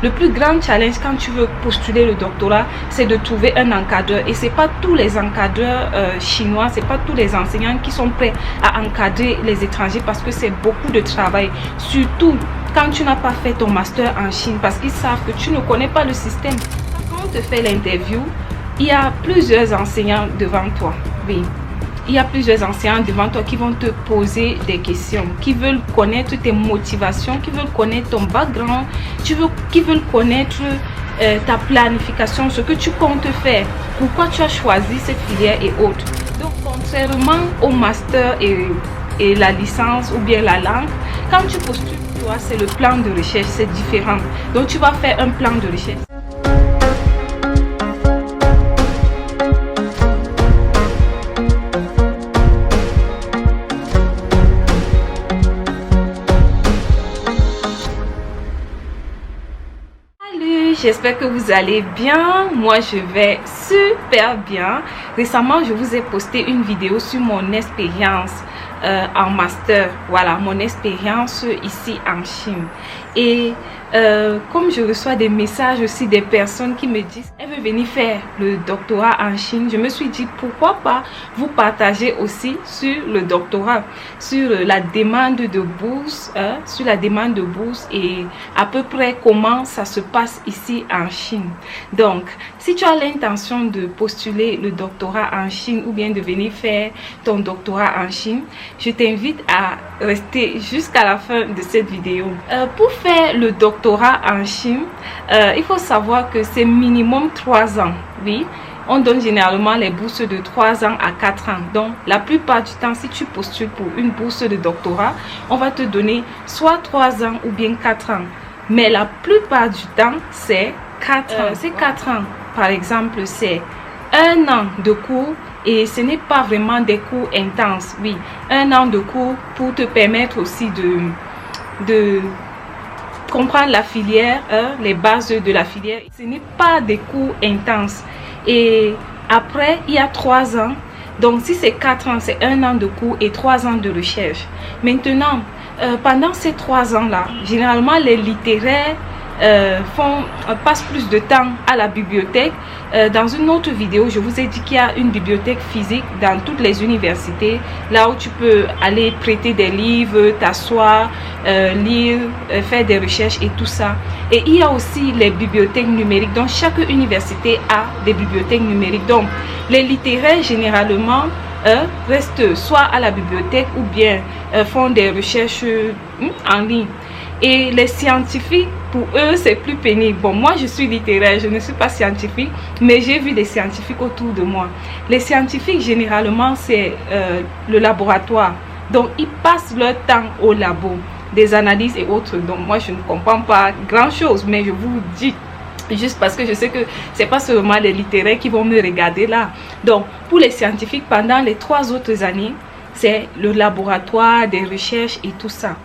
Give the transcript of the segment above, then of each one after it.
le plus grand challenge quand tu veux postuler le doctorat, c'est de trouver un encadreur. Et c'est pas tous les encadreurs chinois, c'est pas tous les enseignants qui sont prêts à encadrer les étrangers parce que c'est beaucoup de travail. Surtout quand tu n'as pas fait ton master en Chine, parce qu'ils savent que tu ne connais pas le système. Quand on te fait l'interview, il y a plusieurs enseignants devant toi. Oui. Il y a plusieurs enseignants devant toi qui vont te poser des questions, qui veulent connaître tes motivations, qui veulent connaître ton background, qui veulent connaître ta planification, ce que tu comptes faire, pourquoi tu as choisi cette filière et autres. Donc, contrairement au master et la licence ou bien la langue, quand tu postules, toi, c'est le plan de recherche, c'est différent. Donc, tu vas faire un plan de recherche. J'espère que vous allez bien. Moi, je vais super bien. Récemment, je vous ai posté une vidéo sur mon expérience en master. Voilà, mon expérience ici en Chine. Et comme je reçois des messages aussi des personnes qui me disent elle veut venir faire le doctorat en Chine, je me suis dit pourquoi pas vous partager aussi sur le doctorat, sur la demande de bourse, sur la demande de bourse et à peu près comment ça se passe ici en Chine. Donc, si tu as l'intention de postuler le doctorat en Chine ou bien de venir faire ton doctorat en Chine, je t'invite à rester jusqu'à la fin de cette vidéo. Pour faire le doctorat en Chine, il faut savoir que c'est minimum 3 ans. Oui, on donne généralement les bourses de 3 ans à 4 ans. Donc, la plupart du temps, si tu postules pour une bourse de doctorat, on va te donner soit 3 ans ou bien 4 ans. Mais la plupart du temps, c'est 4 ans. C'est 4 ans. Par exemple, c'est 1 an de cours. Et ce n'est pas vraiment des cours intenses, oui. 1 an de cours pour te permettre aussi de comprendre la filière, les bases de la filière. Ce n'est pas des cours intenses. Et après, il y a 3 ans. Donc, si c'est 4 ans, c'est 1 an de cours et 3 ans de recherche. Maintenant, pendant ces 3 ans-là, généralement, les littéraires passent plus de temps à la bibliothèque. Dans une autre vidéo, je vous ai dit qu'il y a une bibliothèque physique dans toutes les universités, là où tu peux aller prêter des livres, t'asseoir, lire, faire des recherches et tout ça. Et il y a aussi les bibliothèques numériques. Donc, chaque université a des bibliothèques numériques. Donc, les littéraires, généralement, restent soit à la bibliothèque ou bien font des recherches en ligne. Et les scientifiques, pour eux, c'est plus pénible. Bon, moi, je suis littéraire, je ne suis pas scientifique, mais j'ai vu des scientifiques autour de moi. Les scientifiques, généralement, c'est le laboratoire. Donc, ils passent leur temps au labo, des analyses et autres. Donc, moi, je ne comprends pas grand-chose, mais je vous dis juste parce que je sais que c'est pas seulement les littéraires qui vont me regarder là. Donc, pour les scientifiques, pendant les 3 autres années, c'est le laboratoire, des recherches et tout ça.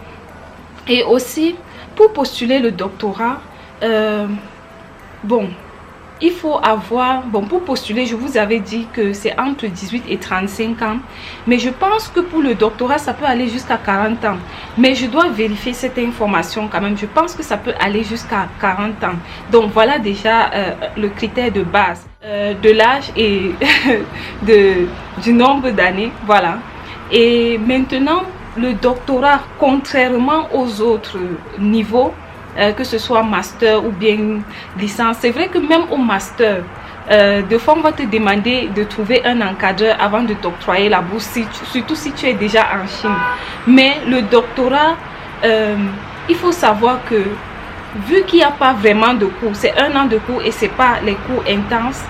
Et aussi, pour postuler le doctorat, il faut avoir, pour postuler, je vous avais dit que c'est entre 18 et 35 ans. Mais je pense que pour le doctorat, ça peut aller jusqu'à 40 ans. Mais je dois vérifier cette information quand même. Je pense que ça peut aller jusqu'à 40 ans. Donc voilà déjà le critère de base de l'âge et du nombre d'années. Voilà. Et maintenant, le doctorat, contrairement aux autres niveaux, que ce soit master ou bien licence, c'est vrai que même au master, de fois on va te demander de trouver un encadreur avant de t'octroyer la bourse, surtout si tu es déjà en Chine. Mais le doctorat, il faut savoir que vu qu'il n'y a pas vraiment de cours, c'est 1 an de cours et c'est pas les cours intenses,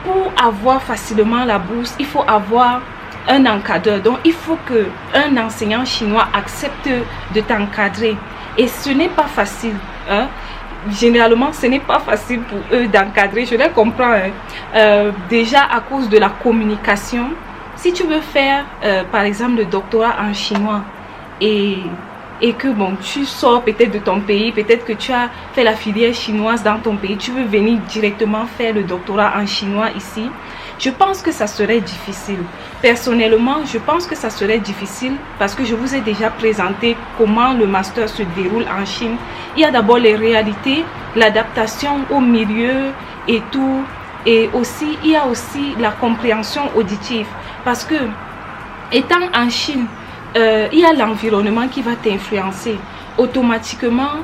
pour avoir facilement la bourse, il faut avoir un encadreur. Donc, il faut qu'un enseignant chinois accepte de t'encadrer. Et ce n'est pas facile. Hein? Généralement, ce n'est pas facile pour eux d'encadrer. Je les comprends. Déjà, à cause de la communication. Si tu veux faire, par exemple, le doctorat en chinois et que tu sors peut-être de ton pays, peut-être que tu as fait la filière chinoise dans ton pays, tu veux venir directement faire le doctorat en chinois ici, je pense que ça serait difficile. Personnellement, je pense que ça serait difficile parce que je vous ai déjà présenté comment le master se déroule en Chine. Il y a d'abord les réalités l'adaptation au milieu et tout. Et aussi, il y a aussi la compréhension auditive. Parce que, étant en Chine, il y a l'environnement qui va t'influencer. Automatiquement,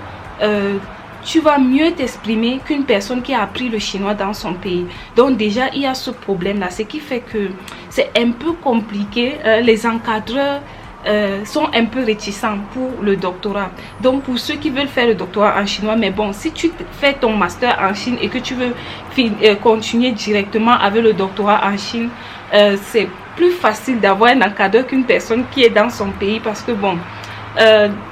tu vas mieux t'exprimer qu'une personne qui a appris le chinois dans son pays. Donc déjà, il y a ce problème-là. Ce qui fait que c'est un peu compliqué. Les encadreurs sont un peu réticents pour le doctorat. Donc pour ceux qui veulent faire le doctorat en chinois, mais bon, si tu fais ton master en Chine et que tu veux continuer directement avec le doctorat en Chine, c'est plus facile d'avoir un encadreur qu'une personne qui est dans son pays, parce que bon,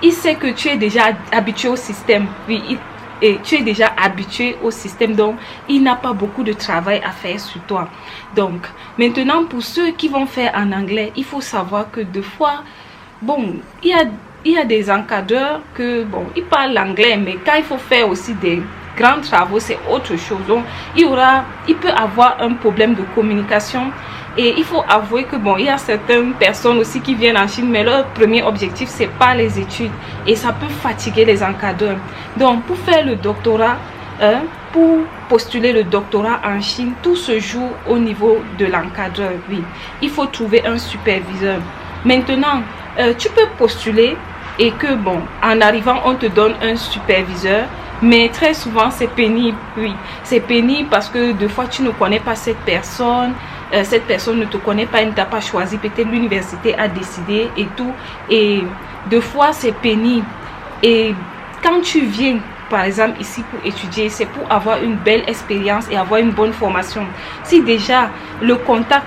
il sait que tu es déjà habitué au système. Oui, et tu es déjà habitué au système, donc il n'a pas beaucoup de travail à faire sur toi. Donc maintenant, pour ceux qui vont faire en anglais, il faut savoir que des fois, bon, il y a des encadreurs que bon, ils parlent l'anglais, mais quand il faut faire aussi des grands travaux, c'est autre chose. Donc il peut avoir un problème de communication. Et il faut avouer que bon, il y a certaines personnes aussi qui viennent en Chine, mais leur premier objectif, c'est pas les études. Et ça peut fatiguer les encadreurs. Donc, pour faire le doctorat, pour postuler le doctorat en Chine, tout se joue au niveau de l'encadreur. Oui, il faut trouver un superviseur. Maintenant, tu peux postuler et que bon, en arrivant, on te donne un superviseur. Mais très souvent, c'est pénible. Oui, c'est pénible parce que des fois, tu ne connais pas cette personne. Cette personne ne te connaît pas, elle ne t'a pas choisi, peut-être l'université a décidé et tout. Et deux fois, c'est pénible. Et quand tu viens, par exemple, ici pour étudier, c'est pour avoir une belle expérience et avoir une bonne formation. Si déjà le contact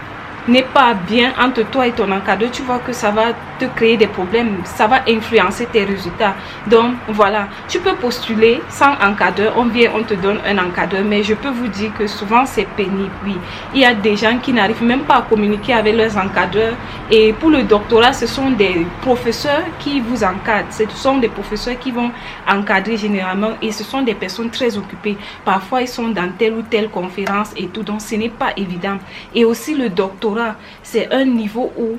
n'est pas bien entre toi et ton encadreur, tu vois que ça va te créer des problèmes, ça va influencer tes résultats. Donc voilà, tu peux postuler sans encadreur, on vient, on te donne un encadreur, mais je peux vous dire que souvent c'est pénible. Oui, il y a des gens qui n'arrivent même pas à communiquer avec leurs encadreurs, et pour le doctorat, ce sont des professeurs qui vous encadrent, ce sont des professeurs qui vont encadrer généralement, et ce sont des personnes très occupées. Parfois ils sont dans telle ou telle conférence et tout, donc ce n'est pas évident. Et aussi le doctorat, c'est un niveau où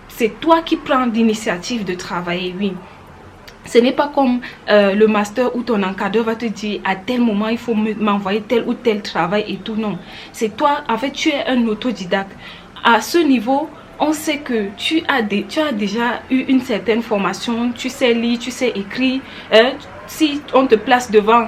c'est toi qui prends l'initiative de travailler. Oui, ce n'est pas comme le master où ton encadreur va te dire à tel moment il faut m'envoyer tel ou tel travail et tout. Non, c'est toi, en fait tu es un autodidacte. À ce niveau, on sait que tu as déjà eu une certaine formation, tu sais lire, tu sais écrire. Si on te place devant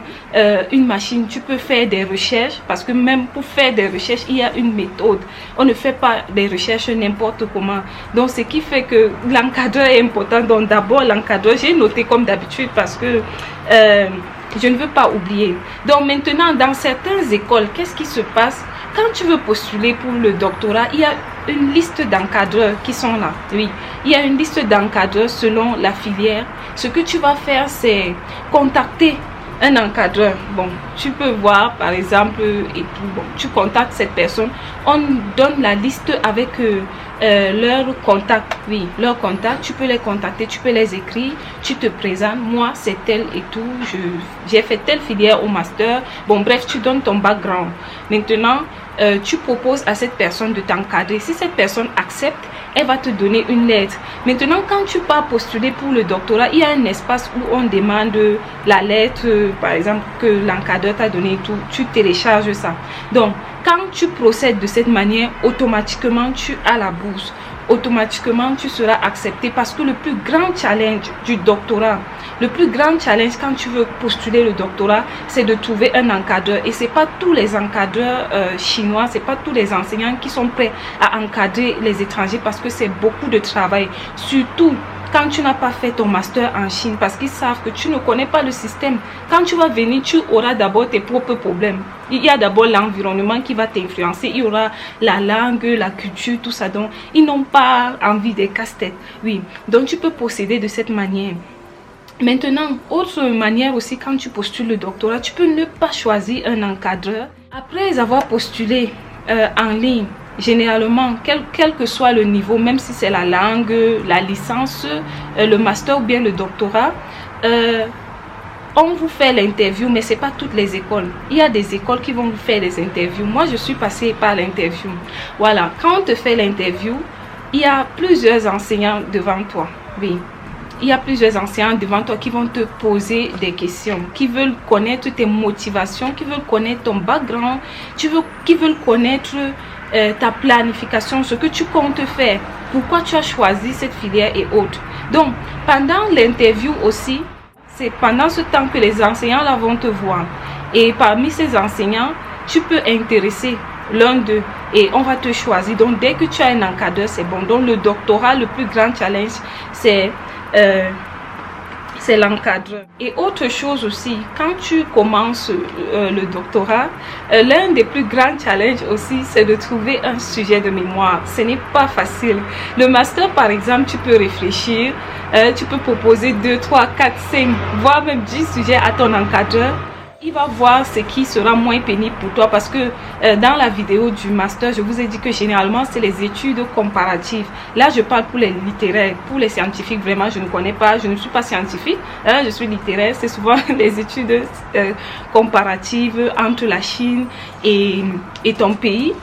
une machine, tu peux faire des recherches, parce que même pour faire des recherches, il y a une méthode. On ne fait pas des recherches n'importe comment. Donc, ce qui fait que l'encadreur est important. Donc, d'abord, l'encadreur, j'ai noté comme d'habitude parce que je ne veux pas oublier. Donc, maintenant, dans certaines écoles, qu'est-ce qui se passe? Quand tu veux postuler pour le doctorat, il y a une liste d'encadreurs qui sont là. Oui, il y a une liste d'encadreurs selon la filière. Ce que tu vas faire, c'est contacter un encadreur. Bon, tu peux voir par exemple et tout. Bon, tu contactes cette personne. On donne la liste avec leur contact. Oui, leur contact. Tu peux les contacter, tu peux les écrire. Tu te présentes. Moi, c'est tel et tout. J'ai fait telle filière au master. Bon, bref, tu donnes ton background. Maintenant, tu proposes à cette personne de t'encadrer. Si cette personne accepte, elle va te donner une lettre. Maintenant, quand tu pars postuler pour le doctorat, il y a un espace où on demande la lettre, par exemple, que l'encadreur t'a donné et tout. Tu télécharges ça. Donc, quand tu procèdes de cette manière, automatiquement, tu as la bourse. Automatiquement, tu seras accepté, parce que le plus grand challenge du doctorat, le plus grand challenge quand tu veux postuler le doctorat, c'est de trouver un encadreur. Et c'est pas tous les encadreurs chinois, c'est pas tous les enseignants qui sont prêts à encadrer les étrangers, parce que c'est beaucoup de travail. Surtout quand tu n'as pas fait ton master en Chine, parce qu'ils savent que tu ne connais pas le système. Quand tu vas venir, tu auras d'abord tes propres problèmes. Il y a d'abord l'environnement qui va t'influencer. Il y aura la langue, la culture, tout ça. Donc, ils n'ont pas envie des casse-têtes. Oui, donc tu peux procéder de cette manière. Maintenant, autre manière aussi, quand tu postules le doctorat, tu peux ne pas choisir un encadreur. Après avoir postulé en ligne, généralement, quel que soit le niveau, même si c'est la langue, la licence, le master ou bien le doctorat, on vous fait l'interview, mais ce n'est pas toutes les écoles. Il y a des écoles qui vont vous faire des interviews. Moi, je suis passée par l'interview. Voilà, quand on te fait l'interview, il y a plusieurs enseignants devant toi. Oui. il y a plusieurs enseignants devant toi qui vont te poser des questions, qui veulent connaître tes motivations, qui veulent connaître ton background, qui veulent connaître ta planification, ce que tu comptes faire, pourquoi tu as choisi cette filière et autres. Donc, pendant l'interview aussi, c'est pendant ce temps que les enseignants là vont te voir. Et parmi ces enseignants, tu peux intéresser l'un d'eux et on va te choisir. Donc, dès que tu as un encadreur, c'est bon. Donc, le doctorat, le plus grand challenge, c'est l'encadreur. Et autre chose aussi, quand tu commences le doctorat, l'un des plus grands challenges aussi, c'est de trouver un sujet de mémoire. Ce n'est pas facile. Le master, par exemple, tu peux réfléchir, tu peux proposer 2, 3, 4, 5, voire même 10 sujets à ton encadreur. Il va voir ce qui sera moins pénible pour toi parce que dans la vidéo du master, je vous ai dit que généralement, c'est les études comparatives. Là, je parle pour les littéraires. Pour les scientifiques, vraiment, je ne connais pas. Je ne suis pas scientifique. Je suis littéraire. C'est souvent les études comparatives entre la Chine et ton pays.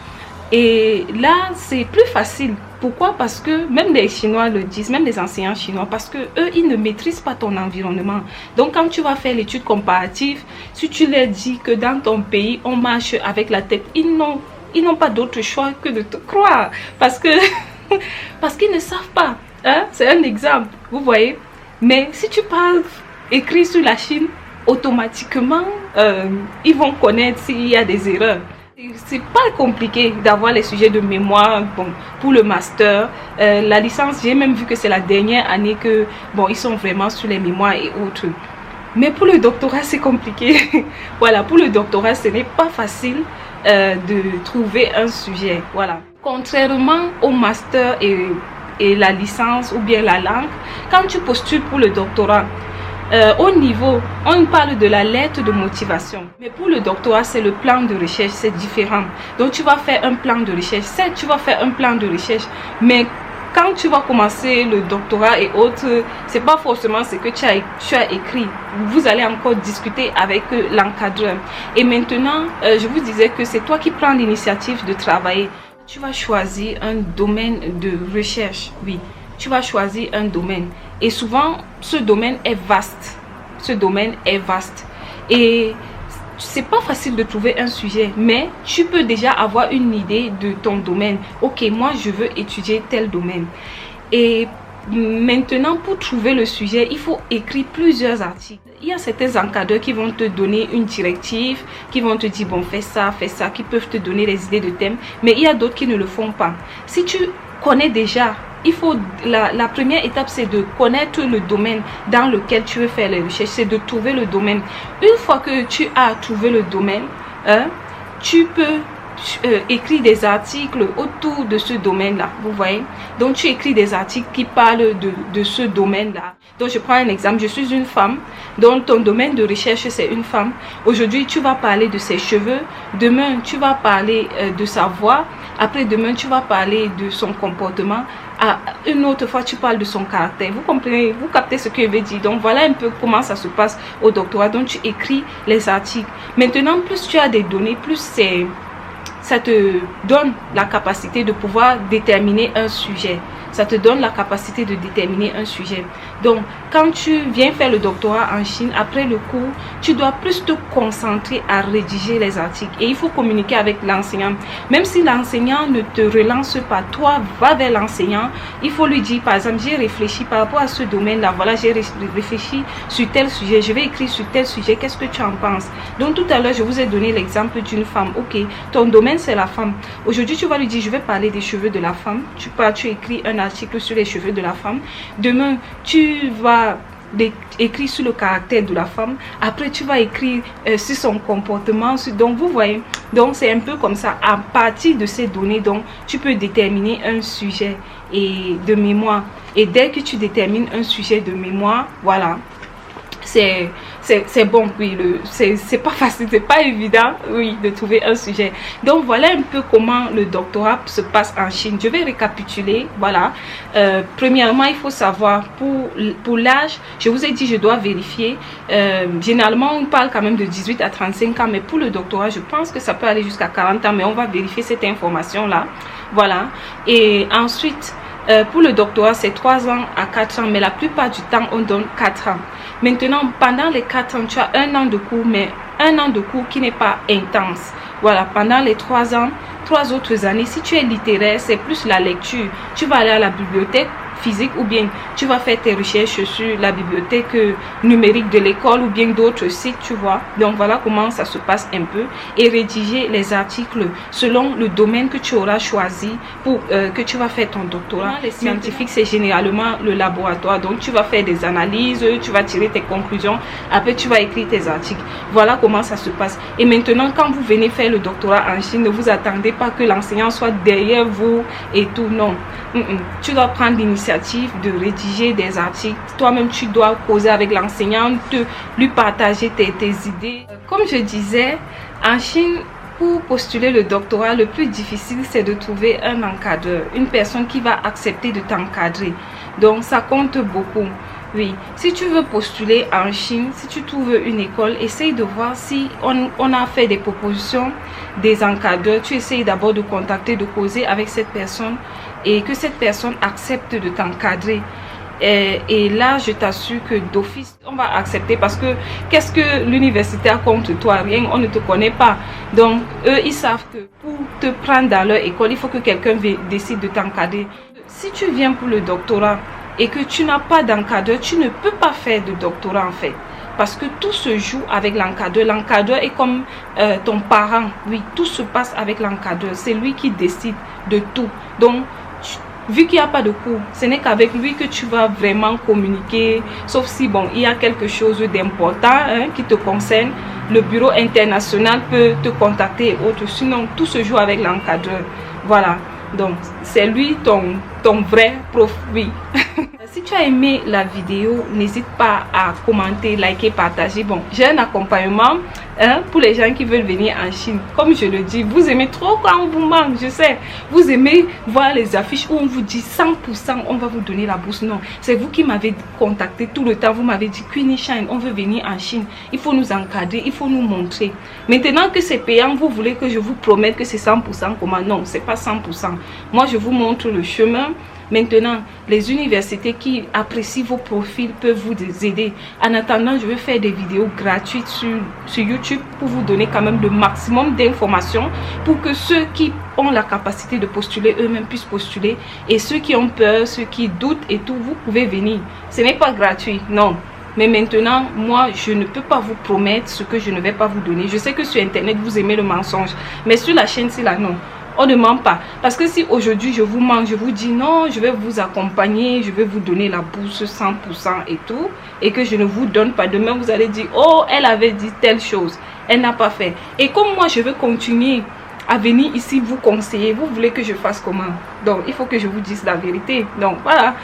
Et là, c'est plus facile. Pourquoi? Parce que même les Chinois le disent, même les enseignants chinois, parce que eux, ils ne maîtrisent pas ton environnement. Donc, quand tu vas faire l'étude comparative, si tu leur dis que dans ton pays, on marche avec la tête, ils n'ont pas d'autre choix que de te croire. Parce que parce qu'ils ne savent pas. Hein? C'est un exemple, vous voyez. Mais si tu parles écrit sur la Chine, automatiquement, ils vont connaître s'il y a des erreurs. C'est pas compliqué d'avoir les sujets de mémoire. Bon, pour le master, la licence, j'ai même vu que c'est la dernière année que bon, ils sont vraiment sur les mémoires et autres. Mais pour le doctorat, c'est compliqué. Voilà, pour le doctorat, ce n'est pas facile de trouver un sujet. Voilà. Contrairement au master et la licence ou bien la langue, quand tu postules pour le doctorat, au niveau, on parle de la lettre de motivation. Mais pour le doctorat, c'est le plan de recherche, c'est différent. Donc, tu vas faire un plan de recherche. Certes, tu vas faire un plan de recherche, mais quand tu vas commencer le doctorat et autres, c'est pas forcément ce que tu as écrit. Vous allez encore discuter avec l'encadreur. Et maintenant, je vous disais que c'est toi qui prends l'initiative de travailler. Tu vas choisir un domaine de recherche, oui. Tu vas choisir un domaine. Et souvent, ce domaine est vaste. Ce domaine est vaste. Et c'est pas facile de trouver un sujet, mais tu peux déjà avoir une idée de ton domaine. Ok, moi, je veux étudier tel domaine. Et maintenant, pour trouver le sujet, il faut écrire plusieurs articles. Il y a certains encadreurs qui vont te donner une directive, qui vont te dire, bon, fais ça, qui peuvent te donner les idées de thème. Mais il y a d'autres qui ne le font pas. Si tu connais déjà, il faut la première étape, c'est de connaître le domaine dans lequel tu veux faire les recherches, c'est de trouver le domaine. Une fois que tu as trouvé le domaine, tu peux écrire des articles autour de ce domaine-là, vous voyez. Donc, tu écris des articles qui parlent de ce domaine-là. Donc, je prends un exemple. Je suis une femme, donc ton domaine de recherche, c'est une femme. Aujourd'hui, tu vas parler de ses cheveux. Demain, tu vas parler de sa voix. Après, demain, tu vas parler de son comportement. Une autre fois, tu parles de son caractère. Vous comprenez, vous captez ce que je veux dire. Donc, voilà un peu comment ça se passe au doctorat. Donc, tu écris les articles. Maintenant, plus tu as des données, plus ça te donne la capacité de pouvoir déterminer un sujet. Ça te donne la capacité de déterminer un sujet. Donc, quand tu viens faire le doctorat en Chine, après le cours, tu dois plus te concentrer à rédiger les articles. Et il faut communiquer avec l'enseignant. Même si l'enseignant ne te relance pas, toi, va vers l'enseignant. Il faut lui dire, par exemple, j'ai réfléchi par rapport à ce domaine-là. Voilà, j'ai réfléchi sur tel sujet. Je vais écrire sur tel sujet. Qu'est-ce que tu en penses? Donc, tout à l'heure, je vous ai donné l'exemple d'une femme. Ok, ton domaine, c'est la femme. Aujourd'hui, tu vas lui dire, je vais parler des cheveux de la femme. Tu écris un article sur les cheveux de la femme. Demain, tu vas écrire sur le caractère de la femme. Après, tu vas écrire sur son comportement. Donc, vous voyez, donc c'est un peu comme ça. À partir de ces données, donc, tu peux déterminer un sujet de mémoire. Et dès que tu détermines un sujet de mémoire, voilà, c'est bon, oui, c'est pas facile, c'est pas évident, oui, de trouver un sujet. Donc voilà un peu comment le doctorat se passe en Chine. Je vais récapituler, voilà. Premièrement, il faut savoir pour l'âge, je vous ai dit, je dois vérifier. Généralement, on parle quand même de 18 à 35 ans, mais pour le doctorat, je pense que ça peut aller jusqu'à 40 ans, mais on va vérifier cette information-là. Voilà. Et ensuite, Pour le doctorat, c'est 3 ans à 4 ans, mais la plupart du temps, on donne 4 ans. Maintenant, pendant les 4 ans, tu as 1 an de cours, mais 1 an de cours qui n'est pas intense. Voilà, pendant les 3 ans, 3 autres années, si tu es littéraire, c'est plus la lecture. Tu vas aller à la bibliothèque physique ou bien tu vas faire tes recherches sur la bibliothèque numérique de l'école ou bien d'autres sites, tu vois. Donc voilà comment ça se passe un peu, et rédiger les articles selon le domaine que tu auras choisi pour que tu vas faire ton doctorat. Les scientifiques, c'est généralement le laboratoire, donc tu vas faire des analyses, tu vas tirer tes conclusions, après tu vas écrire tes articles. Voilà comment ça se passe. Et maintenant, quand vous venez faire le doctorat en Chine, ne vous attendez pas que l'enseignant soit derrière vous et tout, non. Tu dois prendre l'initiative de rédiger des articles. Toi-même, tu dois causer avec l'enseignant, lui partager tes idées. Comme je disais, en Chine, pour postuler le doctorat, le plus difficile, c'est de trouver un encadreur, une personne qui va accepter de t'encadrer. Donc, ça compte beaucoup. Oui, si tu veux postuler en Chine, si tu trouves une école, essaye de voir si on a fait des propositions, des encadreurs. Tu essayes d'abord de contacter, de causer avec cette personne et que cette personne accepte de t'encadrer. Et là, je t'assure que d'office, on va accepter parce que qu'est-ce que l'université a contre toi? Rien, on ne te connaît pas. Donc, eux, ils savent que pour te prendre dans leur école, il faut que quelqu'un décide de t'encadrer. Si tu viens pour le doctorat et que tu n'as pas d'encadreur, tu ne peux pas faire de doctorat en fait. Parce que tout se joue avec l'encadreur. L'encadreur est comme ton parent. Oui, tout se passe avec l'encadreur. C'est lui qui décide de tout. Donc, vu qu'il n'y a pas de cours, ce n'est qu'avec lui que tu vas vraiment communiquer. Sauf si, bon, il y a quelque chose d'important qui te concerne. Le bureau international peut te contacter et autres. Sinon, tout se joue avec l'encadreur. Voilà. Donc, c'est lui ton vrai prof, oui. Si tu as aimé la vidéo, n'hésite pas à commenter, liker, partager. Bon, j'ai un accompagnement pour les gens qui veulent venir en Chine. Comme je le dis, vous aimez trop quand on vous manque, je sais. Vous aimez voir les affiches où on vous dit 100%, on va vous donner la bourse. Non, c'est vous qui m'avez contacté tout le temps. Vous m'avez dit, Queenie Shine, on veut venir en Chine. Il faut nous encadrer, il faut nous montrer. Maintenant que c'est payant, vous voulez que je vous promette que c'est 100% comment? Non, c'est pas 100%. Moi, je vous montre le chemin. Maintenant, les universités qui apprécient vos profils peuvent vous aider. En attendant, je vais faire des vidéos gratuites sur YouTube pour vous donner quand même le maximum d'informations pour que ceux qui ont la capacité de postuler eux-mêmes puissent postuler. Et ceux qui ont peur, ceux qui doutent et tout, vous pouvez venir. Ce n'est pas gratuit, non. Mais maintenant, moi, je ne peux pas vous promettre ce que je ne vais pas vous donner. Je sais que sur Internet, vous aimez le mensonge. Mais sur la chaîne, c'est là, non. On ne ment pas. Parce que si aujourd'hui je vous mens, je vous dis non, je vais vous accompagner, je vais vous donner la bourse 100% et tout, et que je ne vous donne pas, demain vous allez dire, oh, elle avait dit telle chose, elle n'a pas fait. Et comme moi je veux continuer à venir ici vous conseiller, vous voulez que je fasse comment? Donc il faut que je vous dise la vérité. Donc voilà.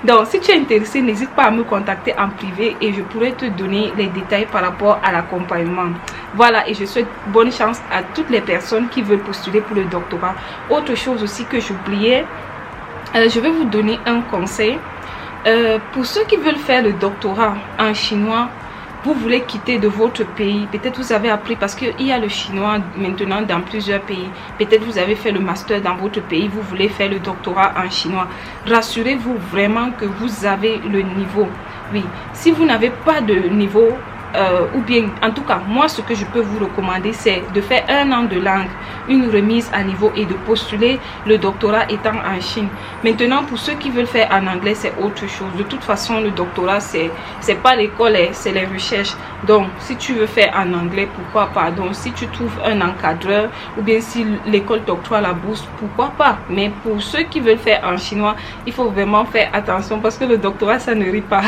Donc, si tu es intéressé, n'hésite pas à me contacter en privé et je pourrai te donner les détails par rapport à l'accompagnement. Voilà, et je souhaite bonne chance à toutes les personnes qui veulent postuler pour le doctorat. Autre chose aussi que j'oubliais, je vais vous donner un conseil. Pour ceux qui veulent faire le doctorat en chinois, vous voulez quitter de votre pays, peut-être vous avez appris parce qu'il y a le chinois maintenant dans plusieurs pays, peut-être vous avez fait le master dans votre pays, vous voulez faire le doctorat en chinois. Rassurez-vous vraiment que vous avez le niveau. Oui, si vous n'avez pas de niveau, ou bien en tout cas moi ce que je peux vous recommander c'est de faire 1 an de langue, une remise à niveau et de postuler le doctorat étant en Chine. Maintenant pour ceux qui veulent faire en anglais c'est autre chose. De toute façon le doctorat c'est pas l'école, c'est les recherches. Donc si tu veux faire en anglais, pourquoi pas. Donc si tu trouves un encadreur ou bien si l'école t'octroie la bourse, pourquoi pas. Mais pour ceux qui veulent faire en chinois, il faut vraiment faire attention parce que le doctorat ça ne rit pas.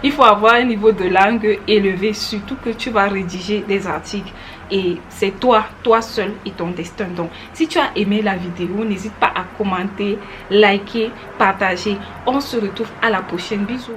Il faut avoir un niveau de langue élevé, surtout que tu vas rédiger des articles et c'est toi seul et ton destin. Donc si tu as aimé la vidéo, n'hésite pas à commenter, liker, partager. On se retrouve à la prochaine. Bisous.